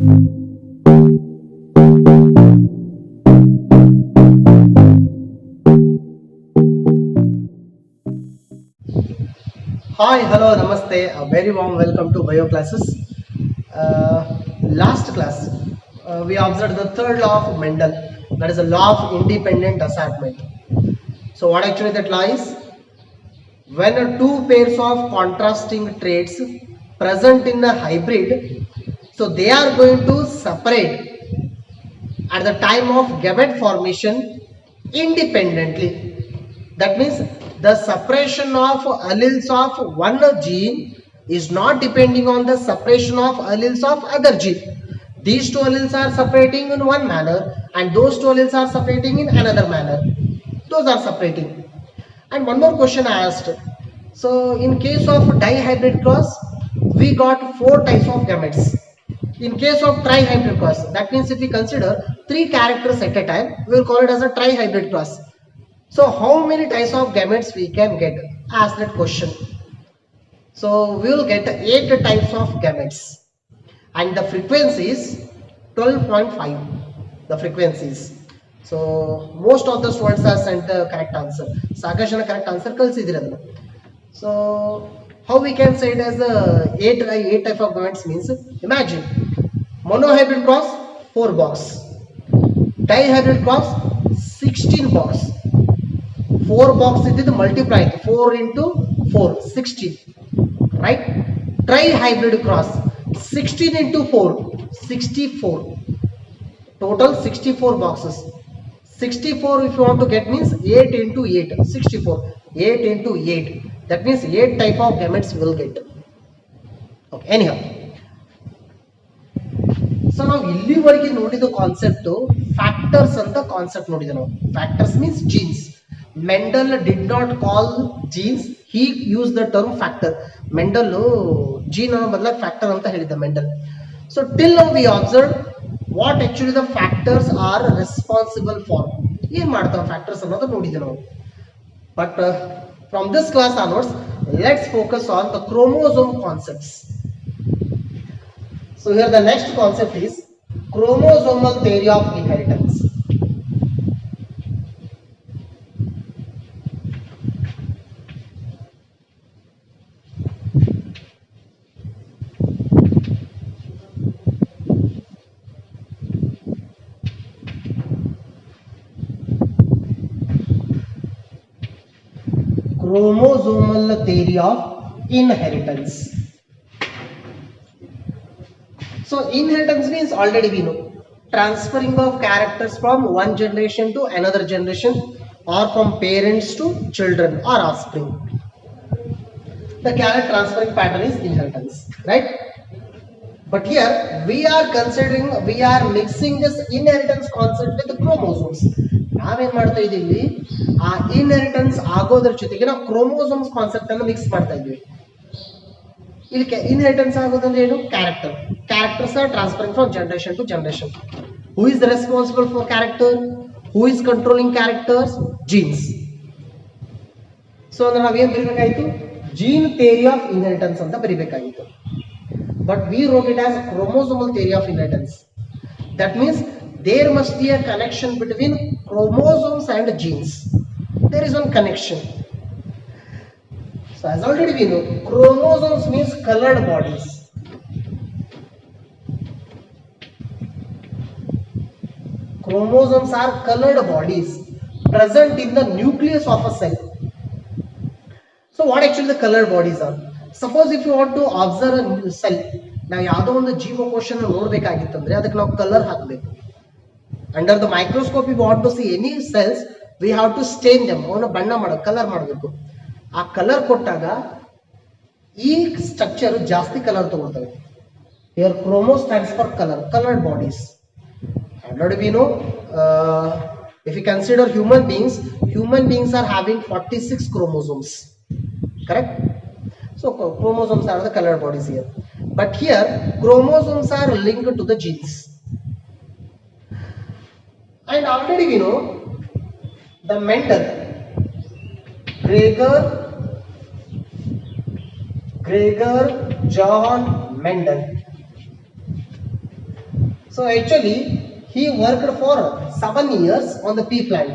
Hi, hello, namaste. A very warm welcome to bio classes. Last class, we observed the third law of Mendel, that is the law of independent assortment. So, what actually that law is? When two pairs of contrasting traits present in a hybrid, so they are going to separate at the time of gamete formation independently. That means the separation of alleles of one gene is not depending on the separation of alleles of other gene. These two alleles are separating in one manner and those two alleles are separating in another manner. Those are separating. And one more question I asked. So in case of dihybrid cross, we got four types of gametes. In case of trihybrid cross, that means if we consider three characters at a time, we will call it as a trihybrid cross. So how many types of gametes we can get? Ask that question. So we will get 8 types of gametes and the frequency is 12.5. The frequencies. So most of the students have sent the correct answer. Sakashana correct answer kalsidira. So how we can say it as the 8 type of gametes means, imagine monohybrid cross 4 box, dihybrid cross 16 box, 4 box it is multiplied 4 into 4 16, right? Tri-hybrid cross 16 into 4 64, total 64 boxes. 64 if you want to get means 8 into 8 64, 8 into 8, that means 8 type of gametes will get. Okay, anyhow, so ನಾವು ಇಲ್ಲಿವರೆಗೆ ನೋಡಿದ concept factors ಅಂತ concept ನೋಡಿದೆ ನಾವು. Factors means genes. Mendel did not call genes, he use the term factor. Mendel gene ಅನ್ನೋ ಬದಲಾಗಿ factor ಅಂತ ಹೇಳಿದ್ದ Mendel. So till now we observe what actually the factors are responsible for. ಏನ್ ಮಾಡ್ತಾವ factors ಅನ್ನೋದು ನೋಡಿದೆ ನಾವು. But from this class onwards let's focus on the chromosome concepts. So here the next concept is chromosomal theory of inheritance. Chromosomal theory of inheritance. So inheritance means already we know transferring of characters from one generation to another generation or from parents to children or offspring. The character transferring pattern is inheritance, right? But here we are mixing this inheritance concept with the chromosomes. ನಾವೇನ್ ಮಾಡ್ತಾ ಇದೀವಿ, ಆ inheritance ಆಗೋದ್ರ ಜೊತೆಗೆ ನಾವು chromosomes concept ಅನ್ನು mix ಮಾಡ್ತಾ ಇದೀವಿ. ಇಲ್ಲಿ ಇನ್ಹೆರಿಟನ್ಸ್ ಆಗೋದಂದ್ರೆ ಏನು? Character. Characters are transferring from generation to generation. Who is the responsible for character? Who is controlling characters? Genes. So ಅಂದ್ರೆ ನಾವೇನ್ ಬರೀಬೇಕಾಗಿತ್ತು? ಜೀನ್ ಥಿಯರಿ ಆಫ್ ಇನ್ಹೆರಿಟನ್ಸ್ ಅಂತ ಬರೀಬೇಕಾಗಿತ್ತು. But we wrote it as chromosomal theory of inheritance. That means there must be a connection between chromosomes and genes. There is one connection. So as already we know, chromosomes means colored bodies. Chromosomes are colored bodies present in the nucleus of a cell. So what actually the colored bodies are? Suppose if you want to observe a cell, ನಾವು ಯಾವುದೋ ಒಂದು ಜೀವಕೋಶನ ನೋಡಬೇಕಾಗಿತ್ತಂದ್ರೆ ಅದಕ್ಕೆ ನಾವು colour ಹಾಕಬೇಕು. Under the microscope, if you want to see any cells, we have to stain them. ಅವನ್ನ ಬಣ್ಣ ಮಾಡೋದು, colour ಮಾಡಬೇಕು. ಆ ಕಲರ್ ಕೊಟ್ಟಾಗ ಈ ಸ್ಟ್ರಕ್ಚರ್ ಜಾಸ್ತಿ colour ತಗೊಳ್ತವೆ. Here chromo stands for color, colored bodies. Already we know, if you consider human beings are having 46 chromosomes, correct? So chromosomes are the colored bodies here. But here chromosomes are linked to the genes. And already we know the Mendel, Gregor John Mendel. So actually he worked for 7 years on the pea plant.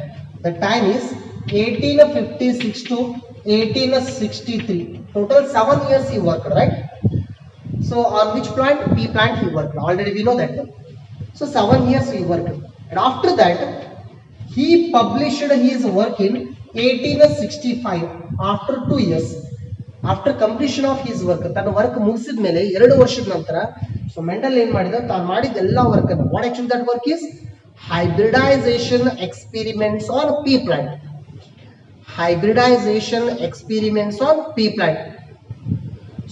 The time is 1856 to 1863. Total 7 years he worked, right? So on which plant? Pea plant he worked. Already we know that one. So 7 years he worked. And after that he published his work in 1865 after 2 years. After completion of his work, ತನ್ನ work ಮುಗಿಸಿದ ಮೇಲೆ 2 ವರ್ಷದ ನಂತರ so Mendel ಏನ್ ಮಾಡಿದ ತಾನು ಮಾಡಿದ ಎಲ್ಲ ವರ್ಕ್ ಅನ್ನು what actually that work is hybridization experiments on pea plant. Hybridization experiments on pea plant.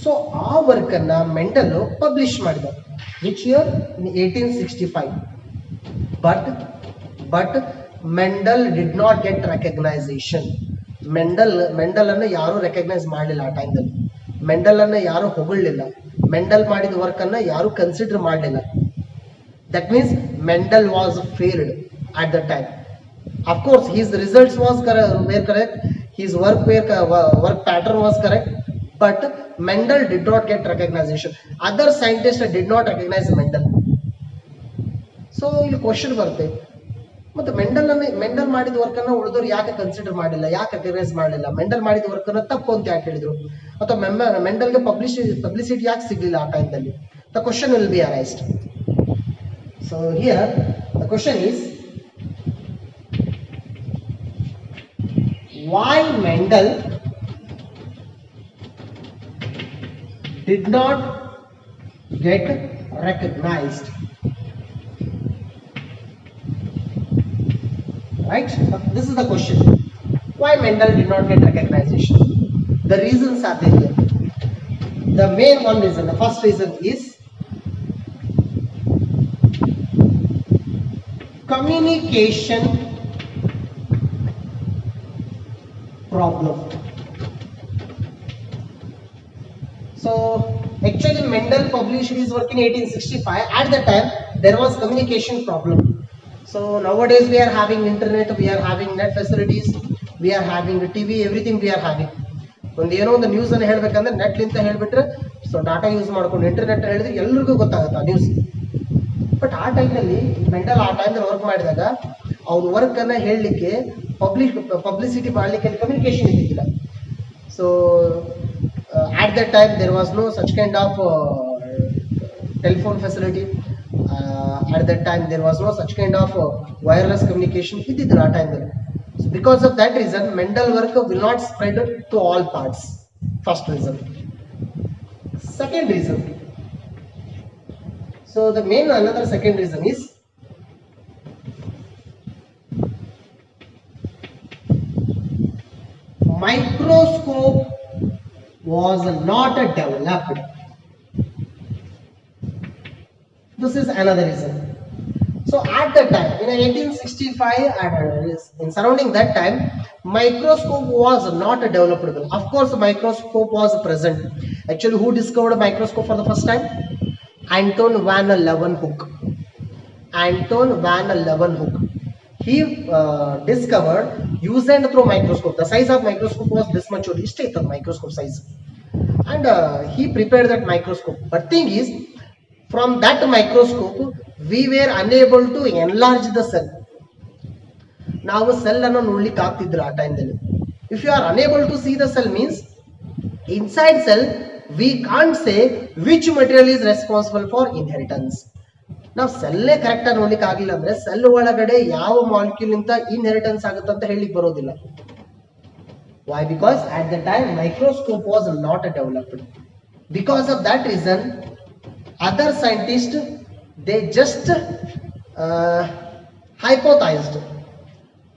So ಆ ವರ್ಕ್ ಅನ್ನ ಮೆಂಡಲ್ ಪಬ್ಲಿಷ್ ಮಾಡಿದ which year in 1865. But Mendel did not get recognition. Mendel ಅನ್ನು ಯಾರು ರೆಕಗ್ನೈಸ್ ಮಾಡಲಿಲ್ಲ ಆ ಟೈಮ್ದಲ್ಲಿ. Mendel ಅನ್ನು ಯಾರು ಹೊಗಳಲಿಲ್ಲ. Mendel ಮಾಡಿದ ವರ್ಕ್ ಅನ್ನ ಯಾರು ಕನ್ಸಿಡರ್ ಮಾಡಲಿಲ್ಲ. That means Mendel was failed at the time. Of course his results were correct, his work pattern was correct, but Mendel did not get recognition. Other scientists did not recognize Mendel. So ಇಲ್ಲಿ question ಬರುತ್ತೆ, ಮತ್ತೆ Mendel ಮಾಡಿದ work ಅನ್ನ ಉಳಿದವರು ಯಾಕೆ consider ಮಾಡಿಲ್ಲ, ಯಾಕೆ recognise ಮಾಡಲಿಲ್ಲ? ಮೆಂಡಲ್ ಮಾಡಿದ ವರ್ಕ್ ಅನ್ನ ತಪ್ಪು ಅಂತ ಯಾಕೆ ಹೇಳಿದ್ರು, ಅಥವಾ ಮೆಂಡಲ್ಗೆ ಪಬ್ಲಿಸಿಟಿ ಯಾಕೆ ಸಿಗಲಿಲ್ಲ ಆ ಟೈಮ್ದಲ್ಲಿ? The question will be arised. So here the question is, why Mendel did not get recognized? Right? This is the question. Why Mendel did not get recognition? The reasons are there. The main one reason, the first reason is communication problem. So actually Mendel published his work in 1865. At that time there was communication problem. So nowadays we are having internet, we are having net facilities, we are having TV, everything we are having. ಒಂದು ಏನೋ ಒಂದು news ಅನ್ನು ಹೇಳ್ಬೇಕಂದ್ರೆ net ಲಿಂತ ಹೇಳ್ಬಿಟ್ರೆ, so data use ಮಾಡ್ಕೊಂಡು internet ಹೇಳಿದ್ರೆ ಎಲ್ರಿಗೂ ಗೊತ್ತಾಗುತ್ತೆ ಆ ನ್ಯೂಸ್. ಬಟ್ ಆ ಟೈಮ್ನಲ್ಲಿ ಮೆಂಡಲ್ ಆ ಟೈಮ್ನಲ್ಲಿ ವರ್ಕ್ ಮಾಡಿದಾಗ ಅವ್ರ ವರ್ಕ್ ಅನ್ನ ಹೇಳಲಿಕ್ಕೆ ಪಬ್ಲಿಸಿಟಿ ಮಾಡಲಿಕ್ಕೆ ಕಮ್ಯುನಿಕೇಶನ್ ಇದ್ದಿದ್ದಿಲ್ಲ. So at that time there was no such kind of telephone facility. At that time there was no such kind of wireless communication ididilla ಆ ಟೈಮ್ನಲ್ಲಿ. So because of that reason Mendel work will not spread to all parts. First reason. Second reason, so the main another second reason is microscope was not developed. This is another reason. So at that time in 1865 in surrounding that time microscope was not developed. Of course microscope was present. Actually who discovered microscope for the first time? Anton van Leeuwenhoek. Anton van Leeuwenhoek. He discovered use and through microscope. The size of microscope was this much only, state of microscope size, and he prepared that microscope. But thing is, from that microscope we were unable to enlarge the cell. ನಾವು cell ಅನ್ನು ನೋಡ್ಲಿಕ್ಕೆ ಆಗ್ತಿದ್ರು ಆ ಟೈಮ್ದಲ್ಲಿ. If you are unable to see the cell means inside cell we can't say which material is responsible for inheritance. ನಾವು ಸೆಲ್ಲೇ correct ಆಗಿ ನೋಡ್ಲಿಕ್ಕೆ ಆಗಿಲ್ಲ ಅಂದ್ರೆ cell ಒಳಗಡೆ ಯಾವ ಮಾಲಿಕ್ಯೂಲ್ ಇಂದ ಇನ್ಹೆರಿಟೆನ್ಸ್ ಆಗುತ್ತೆ ಅಂತ ಹೇಳಿಕ್ ಬರೋದಿಲ್ಲ. Why? Because at the time microscope was not developed. Because of that reason other scientists they just hypothesized.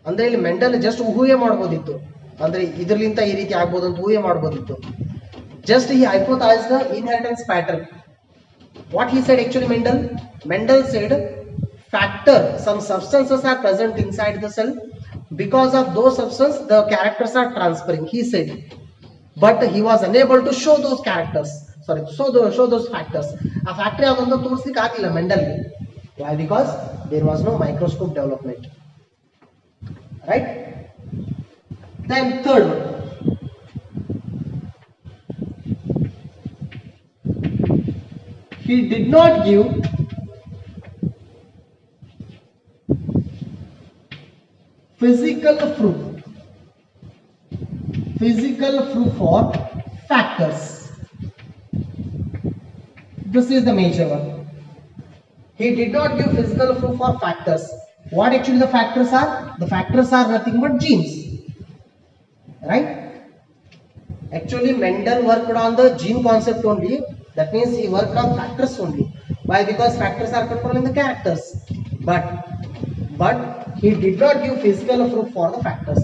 ಅಂದ್ರೆ ಇಲ್ಲಿ ಮೆಂಡಲ್ ಜಸ್ಟ್ ಊಹೆ ಮಾಡಬಹುದಿತ್ತು, ಅಂದ್ರೆ ಇದರಲಿಂದ ಈ ರೀತಿ ಆಗ್ಬೋದು ಅಂತ ಊಹೆ ಮಾಡಬಹುದಿತ್ತು. Just he hypothesized the inheritance pattern. What he said actually Mendel said factor, some substances are present inside the cell. Because of those substances the characters are transferring, he said, but he was unable to show those characters. Sorry, show those factors. A factor adondu ತೋರಿಸಲಿಕ್ಕೆ ಆಗಿಲ್ಲ ಮೆಂಡಲ್ಗೆ. Why? Because there was no microscope development. Right? Then third one, he did not give physical proof, physical proof for factors. This is the major one. He did not give physical proof for factors. What actually the factors are? The factors are nothing but genes, right? Actually, Mendel worked on the gene concept only. That means he worked on factors only. Why? Because factors are controlling the characters. But he did not give physical proof for the factors.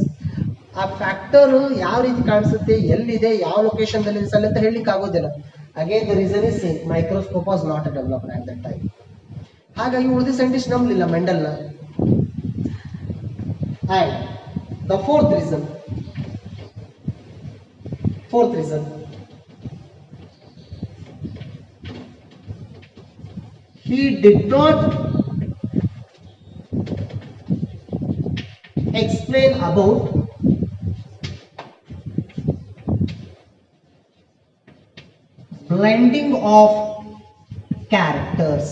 ಆ factor ಯಾವ ರೀತಿ ಕಾಣಿಸುತ್ತೆ, ಎಲ್ಲಿದೆ, ಯಾವ location ದಲ್ಲಿ ಇದೆ ಅಂತ ಹೇಳಲಿಕ್ಕೆ ಆಗೋದಿಲ್ಲ. Again the reason is same, microscope was not developed at that time. ಹಾಗಾಗಿ ಉಳಿದ ಸೈಂಟಿಸ್ಟ್ ನಂಬಲಿಲ್ಲ ಮೆಂಡಲ್ನ. And the fourth reason, he did not explain about blending of characters.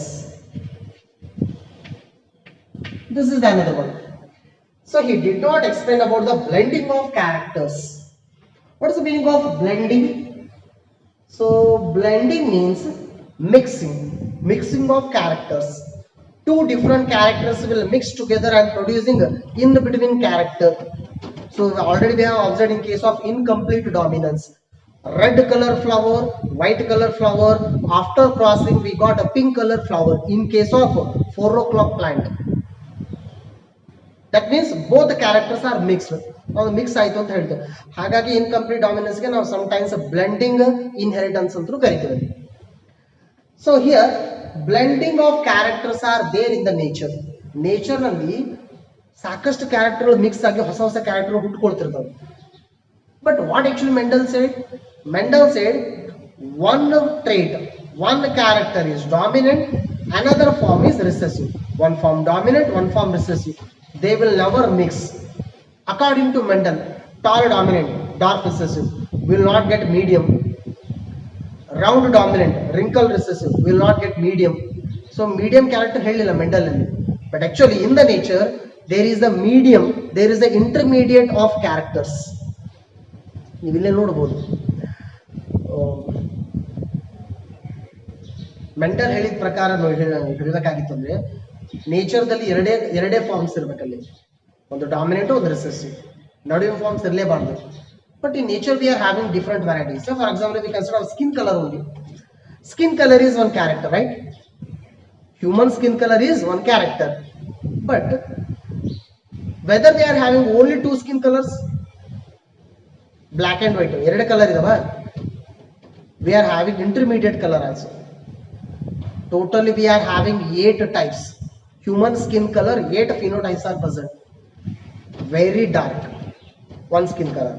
This is another one. So he did not explain about the blending of characters. What is the meaning of blending? So blending means mixing of characters. Two different characters will mix together and producing in between character. So already we have observed in case of incomplete dominance, red color flower, white color flower, after crossing we got a pink color flower in case of 4 o'clock plant. That means both the characters are mixed. Mix ಆಯಿತು ಅಂತ ಹೇಳ್ತೇವೆ. ಹಾಗಾಗಿ incomplete ಡಾಮಿನೆನ್ಸ್ಗೆ ನಾವು sometimes blending inheritance ಅಂತ ಕರಿತೀವಿ. So here blending of characters are there in the nature. ನೇಚರ್ನಲ್ಲಿ ಸಾಕಷ್ಟು ಕ್ಯಾರೆಕ್ಟರ್ಗಳು ಮಿಕ್ಸ್ ಆಗಿ ಹೊಸ ಹೊಸ ಕ್ಯಾರೆಕ್ಟರ್ ಹುಟ್ಕೊಳ್ತಿರ್ತಾವೆ. But what actually Mendel said one trait, one character is dominant, another form is recessive. One form dominant, one form recessive. They will never mix. According to Mendel, tall dominant, dark recessive will not get medium. Round dominant, wrinkle recessive will not get medium. So medium character ಹೇಳಿಲ್ಲ Mendel ಅಲ್ಲಿ. But actually in the nature there is the medium, there is the intermediate of characters. ನೀವು ಇಲ್ಲೇ ನೋಡಬಹುದು. Mendel ಹೇಳಿದ ಪ್ರಕಾರ ಹೇಳಬೇಕಾಗಿತ್ತು ಅಂದ್ರೆ ನೇಚರ್ದಲ್ಲಿ ಎರಡೇ ಫಾರ್ಮ್ಸ್ ಇರಬೇಕಲ್ಲಿ, ಒಂದು ಡಾಮಿನೆಂಟ್ ಒಂದು ರಿಸೆಸಿವ್. ನಡುವಿನ ಫಾರ್ಮ್ಸ್ ಇರಲೇಬಾರ್ದು. But in nature we are having different varieties. For example we consider skin colour only. Skin color is one character, right? Human skin color is one character. But whether they are having only two skin colors, black and white, ಎರಡು colour ಇದಾವ, we are having intermediate color also. Totally we are having 8 types. Human skin color 8 phenotypes are present. Very dark, one skin color,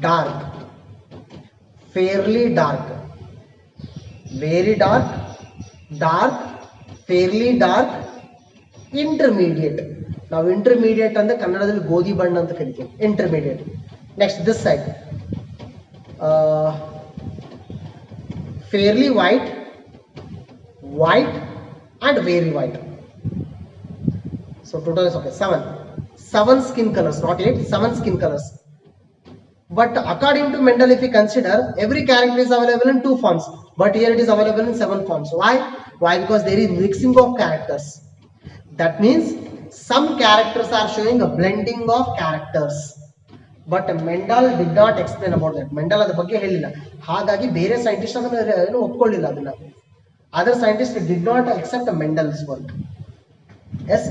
dark, fairly dark, very dark, dark, fairly dark, intermediate. Now intermediate ಅಂದ್ರೆ ಕನ್ನಡದಲ್ಲಿ ಗೋಧಿ ಬಣ್ಣ ಅಂತ ಕರಿತೀವಿ, intermediate. Next this side, fairly white, white and very white. So total is okay, 7 skin colors, not 8, 7 skin colors. But according to Mendel, if we consider, every character is available in 2 forms, but here it is available in 7 forms. Why? Because there is mixing of characters. That means some characters are showing a blending of characters. But Mendel did not explain about that. Mendel ಅದರ ಬಗ್ಗೆ ಹೇಳಿಲ್ಲ. ಹಾಗಾಗಿ ಬೇರೆ scientist ಅದನ್ನು ಒಪ್ಕೊಳ್ಳಿಲ್ಲ ಅದನ್ನ. Other scientists did not accept Mendel's work. Yes.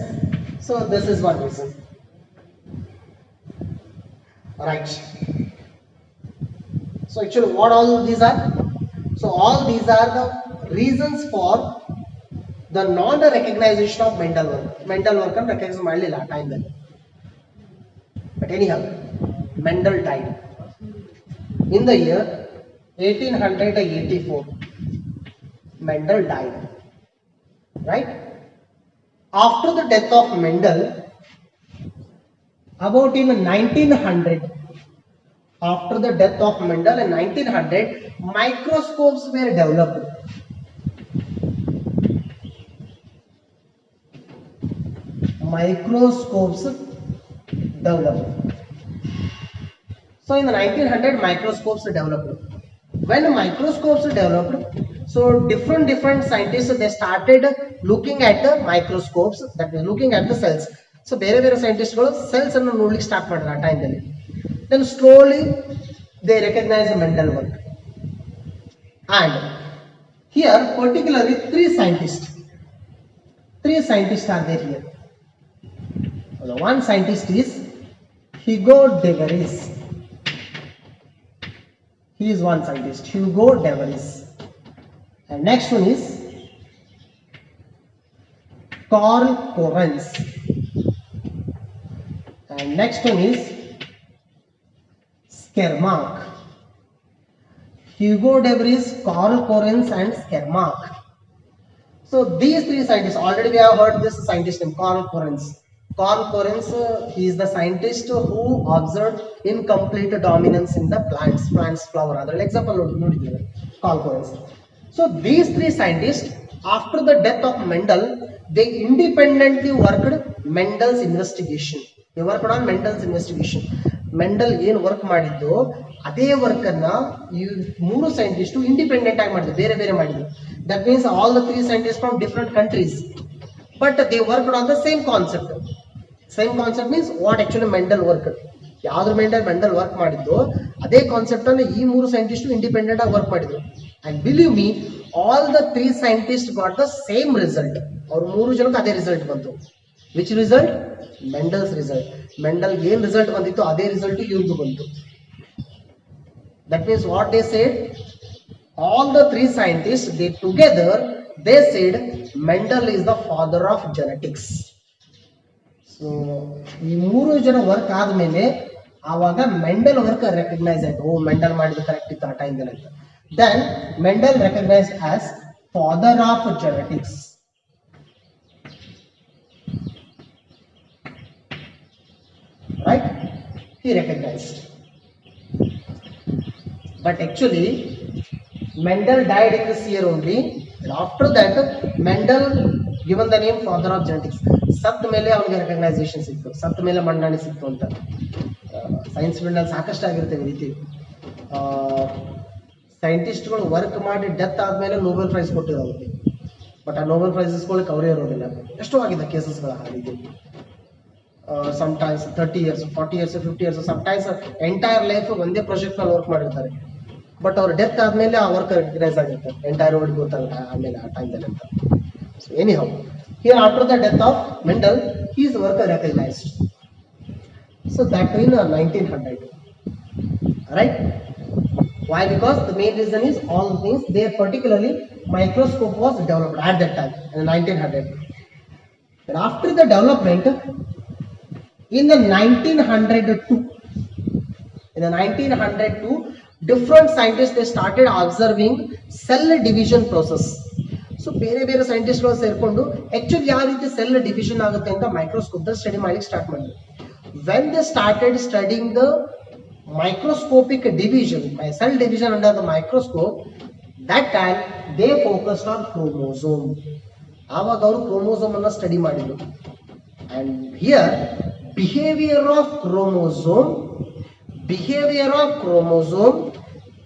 So this is one reason. Right. So actually what all these are? So all these are the reasons for the non-recognition of Mendel work. Mendel work and recognize ಮಾಡಲಿಲ್ಲ ಆ ಟೈಮ್ದಲ್ಲಿ. But anyhow, Mendel died in the year 1884. Mendel died. Right? After the death of Mendel, about in 1900, after the death of Mendel in 1900, microscopes were developed. Microscopes developed. So in the 1900 microscopes developed. When microscopes developed, so different scientists they started looking at the microscopes, that is looking at the cells. So ಬೇರೆ scientists cells ಅನ್ನು ನೋಡ್ಲಿಕ್ಕೆ start ಮಾಡಿದ್ರು ಆ ಟೈಮ್ದಲ್ಲಿ. Then slowly they recognized Mendel work. And here particularly three scientists are there here. The one scientist is Hugo de Vries. He is one scientist, Hugo de Vries. And next one is Carl Correns. And next one is Skermark. Hugo de Vries, Carl Correns and Skermark. So these three scientists, already we have heard this scientist name, Carl Correns. Carl Correns, he is the scientist who observed incomplete dominance in the plants flower. Other example, Carl Correns. So these three scientists, after the death of Mendel, they independently worked Mendel's investigation. They worked on Mendel's investigation. Mendel ಏನು work ಮಾಡಿದ್ದು ಅದೇ work ಅನ್ನ ಈ ಮೂರು scientist independent ಆಗಿ ಮಾಡಿದ್ರು, ಬೇರೆ ಮಾಡಿದ್ರು. That means all the three scientist from different countries, but they worked on the same concept. Same concept means what actually Mendel work. ಯಾವ್ದು ಮೆಂಡಲ್ ವರ್ಕ್ ಮಾಡಿದ್ದು ಅದೇ ಕಾನ್ಸೆಪ್ಟ್ ಅನ್ನು ಈ ಮೂರು ಸೈಂಟಿಸ್ಟ್ ಇಂಡಿಪೆಂಡೆಂಟ್ ಆಗಿ ವರ್ಕ್ ಮಾಡಿದ್ರು. And believe me, all the three scientist got the same result. ಅವ್ರು ಮೂರು ಜನಕ್ಕೆ ಅದೇ ರಿಸಲ್ಟ್ ಬಂತು. Which result? Mendel's result. Mendel ಏನ್ ರಿಸಲ್ಟ್ ಬಂದಿತ್ತು ಅದೇ ರಿಸಲ್ಟ್ ಇವ್ರಿಗೂ ಬಂತು. That means what they said, all the three scientist they together they said Mendel is the father of genetics. So ಈ ಮೂರು ಜನ ವರ್ಕ್ ಆದ್ಮೇಲೆ ಆವಾಗ ಮೆಂಡಲ್ ವರ್ಕ್ ರೆಕಗ್ನೈಸ್ ಆಯ್ತು. ಓ, ಮೆಂಡಲ್ ಮಾಡಿದ ಕರೆಕ್ಟ್ ಇತ್ತು ಆ ಟೈಮ್ದಲ್ಲಿ ಅಂತ. Then Mendel recognized as father of genetics. Right? He recognized. But actually, Mendel died in this year only. And after that, Mendel given the name father of genetics. ಸತ್ ಮೇಲೆ ಅವನಿಗೆ recognisation ಸಿಕ್ತು, ಸತ್ ಮೇಲೆ ಮಣ್ಣಾಣಿ ಸಿಕ್ತು ಅಂತ. ಸೈನ್ಸ್ ಫೀಲ್ಡ್ ಅಲ್ಲಿ ಸಾಕಷ್ಟು ಆಗಿರ್ತೇವೆ ರೀತಿ. ಸೈಂಟಿಸ್ಟ್ಗಳು ವರ್ಕ್ ಮಾಡಿ ಡೆತ್ ಆದ್ಮೇಲೆ ನೋಬೆಲ್ ಪ್ರೈಸ್ ಕೊಟ್ಟಿರೋ ಅವ್ರಿಗೆ, ಬಟ್ ಆ ನೋಬೆಲ್ ಪ್ರೈಸ್ ಇಸ್ಕೊಳ್ಳಿಕ್ಕೆ ಅವರೇ ಇರೋದಿಲ್ಲ. ಎಷ್ಟೋ ಆಗಿದೆ ಕೇಸಸ್ಗಳ ಆ ರೀತಿ. sometimes 30 years, 40 years, 50 years, sometimes entire life ಒಂದೇ ಪ್ರಾಜೆಕ್ಟ್ ನಲ್ಲಿ ವರ್ಕ್ ಮಾಡಿರ್ತಾರೆ, ಬಟ್ ಅವ್ರ ಡೆತ್ ಆದ್ಮೇಲೆ ಆ ವರ್ಕ್ ರೆಕಗ್ನೈಸ್ ಆಗಿರ್ತಾರೆ. ಎಂಟೈರ್ ವರ್ಲ್ಡ್ ಗೊತ್ತಾಗುತ್ತೆ ಆಮೇಲೆ ಆ ಟೈಮ್ದಲ್ಲಿ ಅಂತ. So anyhow, here after the death of Mendel, his work recognized. So that in 1900, right? Why? Because the main reason is all things there, particularly microscope was developed at that time in 1900. And after the development, in the 1902, different scientists they started observing cell division process. So ಬೇರೆ ಸೈಂಟಿಸ್ಟ್ಗಳು ಸೇರ್ಕೊಂಡು actually ಯಾವ ರೀತಿ cell division ಆಗುತ್ತೆ ಅಂತ microscope ದಲ್ಲಿ study ಮಾಡಲಿಕ್ಕೆ start ಮಾಡಿದ್ರು. When they started studying the microscopic division, cell division under the microscope, that time they focused on chromosome. ಆವಾಗ ಅವರು ಕ್ರೋಮೋಸೋಮ್ ಅನ್ನ ಸ್ಟಡಿ ಮಾಡಿದ್ರು. And here behavior of chromosome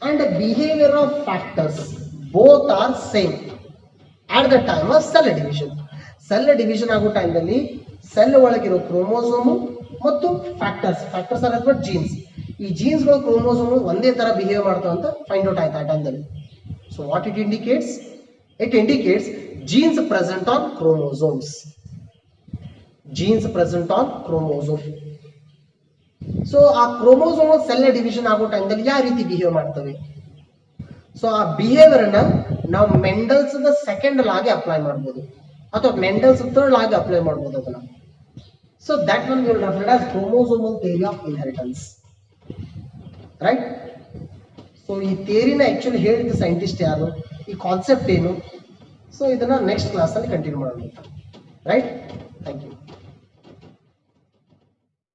and behavior of factors both are same at the time of cell division. Cell division ಆಗೋ ಟೈಮ್ನಲ್ಲಿ cell ಒಳಗಿರೋ chromosome ಮತ್ತು factors are ಅಥವಾ jeans, ಈ ಜೀನ್ಸ್ಗಳು ಕ್ರೋಮೋಸೋಮ್ ಒಂದೇ ತರ ಬಿಹೇವ್ ಮಾಡ್ತಾವ ಅಂತ ಫೈಂಡ್ ಔಟ್ ಆಯ್ತು ಆ ಟೈಮ್ದಲ್ಲಿ. So what it indicates? It indicates genes present on chromosomes. So ಆ ಕ್ರೋಮೋಸೋಮ್ ಸೆಲ್ ಡಿವಿಷನ್ ಆಗೋ ಟೈಮ್ದಲ್ಲಿ ಯಾವ ರೀತಿ ಬಿಹೇವ್ ಮಾಡ್ತವೆ? ಸೊ ಆ ಬಿಹೇವಿಯರ್ ಅನ್ನ ನಾವು ಮೆಂಡಲ್ಸ್ ಸೆಕೆಂಡ್ ಲಾಗೆ ಅಪ್ಲೈ ಮಾಡ್ಬೋದು ಅಥವಾ ಮೆಂಡಲ್ಸ್ ಥರ್ಡ್ ಲಾಗೆ ಅಪ್ಲೈ ಮಾಡ್ಬೋದು ಅದನ್ನ. So that one will referred as chromosomal theory of inheritance, right? So ಈ ಥಿಯರಿನ ಆಕ್ಚುಲಿ ಹೇಳಿದ ಸೈಂಟಿಸ್ಟ್ ಯಾರು, ಈ ಕಾನ್ಸೆಪ್ಟ್ ಏನು? ಸೊ ಇದನ್ನ ನೆಕ್ಸ್ಟ್ ಕ್ಲಾಸ್ ಅಲ್ಲಿ ಕಂಟಿನ್ಯೂ ಮಾಡೋಣ, ರೈಟ್? Thank you.